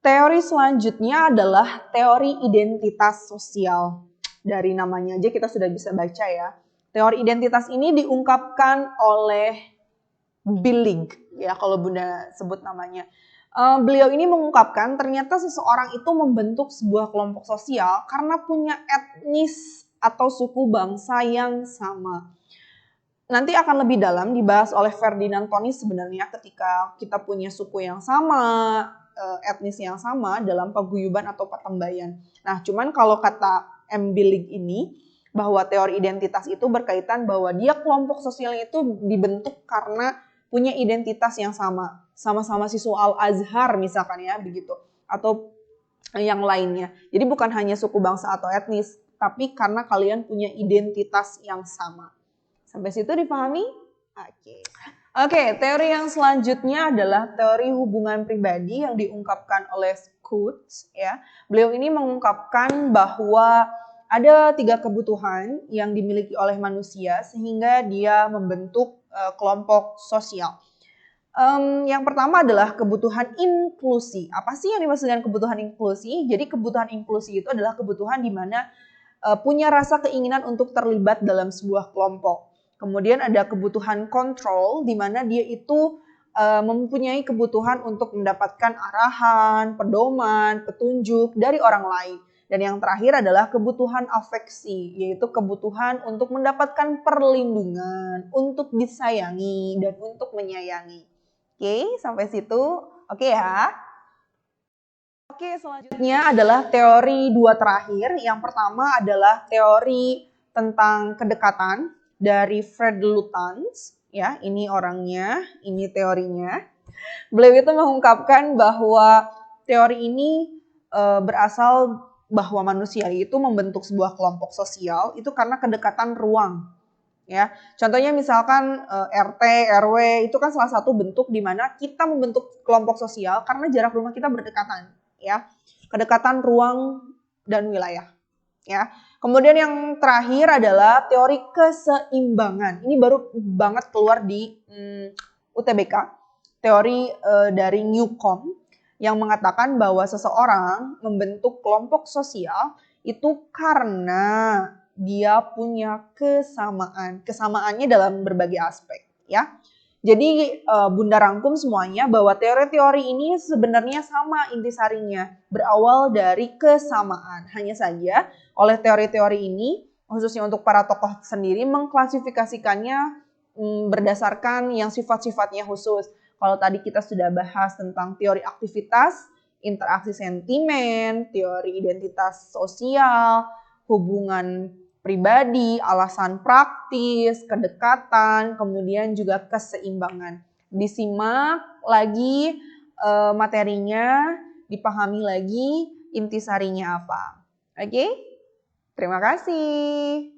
Teori selanjutnya adalah teori identitas sosial. Dari namanya aja kita sudah bisa baca ya. Teori identitas ini diungkapkan oleh Billig, ya kalau Bunda sebut namanya. Beliau ini mengungkapkan ternyata seseorang itu membentuk sebuah kelompok sosial karena punya etnis atau suku bangsa yang sama. Nanti akan lebih dalam dibahas oleh Ferdinand Tönnies sebenarnya ketika kita punya suku yang sama, etnis yang sama dalam paguyuban atau patembayan. Nah, cuman kalau kata M. Billig ini, bahwa teori identitas itu berkaitan bahwa dia kelompok sosialnya itu dibentuk karena punya identitas yang sama. Sama-sama siswa Al-Azhar misalkan ya, begitu. Atau yang lainnya. Jadi bukan hanya suku bangsa atau etnis, tapi karena kalian punya identitas yang sama. Sampai situ dipahami? Oke, teori yang selanjutnya adalah teori hubungan pribadi yang diungkapkan oleh Coates. Ya. Beliau ini mengungkapkan bahwa ada 3 kebutuhan yang dimiliki oleh manusia sehingga dia membentuk kelompok sosial. Yang pertama adalah kebutuhan inklusi. Apa sih yang dimaksud dengan kebutuhan inklusi? Jadi kebutuhan inklusi itu adalah kebutuhan di mana punya rasa keinginan untuk terlibat dalam sebuah kelompok. Kemudian ada kebutuhan kontrol, di mana dia itu mempunyai kebutuhan untuk mendapatkan arahan, pedoman, petunjuk dari orang lain. Dan yang terakhir adalah kebutuhan afeksi, yaitu kebutuhan untuk mendapatkan perlindungan, untuk disayangi, dan untuk menyayangi. Oke, sampai situ. Oke ya. Oke, selanjutnya adalah teori 2 terakhir. Yang pertama adalah teori tentang kedekatan dari Fred Lutyens. Ya, ini orangnya, ini teorinya. Beliau itu mengungkapkan bahwa teori ini berasal bahwa manusia itu membentuk sebuah kelompok sosial itu karena kedekatan ruang. Ya, contohnya misalkan RT, RW itu kan salah satu bentuk di mana kita membentuk kelompok sosial karena jarak rumah kita berdekatan. Ya, kedekatan ruang dan wilayah. Ya, kemudian yang terakhir adalah teori keseimbangan. Ini baru banget keluar di UTBK, teori dari Newcomb yang mengatakan bahwa seseorang membentuk kelompok sosial itu karena dia punya kesamaan. Kesamaannya dalam berbagai aspek, ya. Jadi Bunda rangkum semuanya bahwa teori-teori ini sebenarnya sama intisarinya, berawal dari kesamaan. Hanya saja oleh teori-teori ini, khususnya untuk para tokoh sendiri, mengklasifikasikannya berdasarkan yang sifat-sifatnya khusus. Kalau tadi kita sudah bahas tentang teori aktivitas, interaksi sentimen, teori identitas sosial, hubungan pribadi, alasan praktis, kedekatan, kemudian juga keseimbangan. Disimak lagi materinya, dipahami lagi intisarinya apa. Oke? Terima kasih.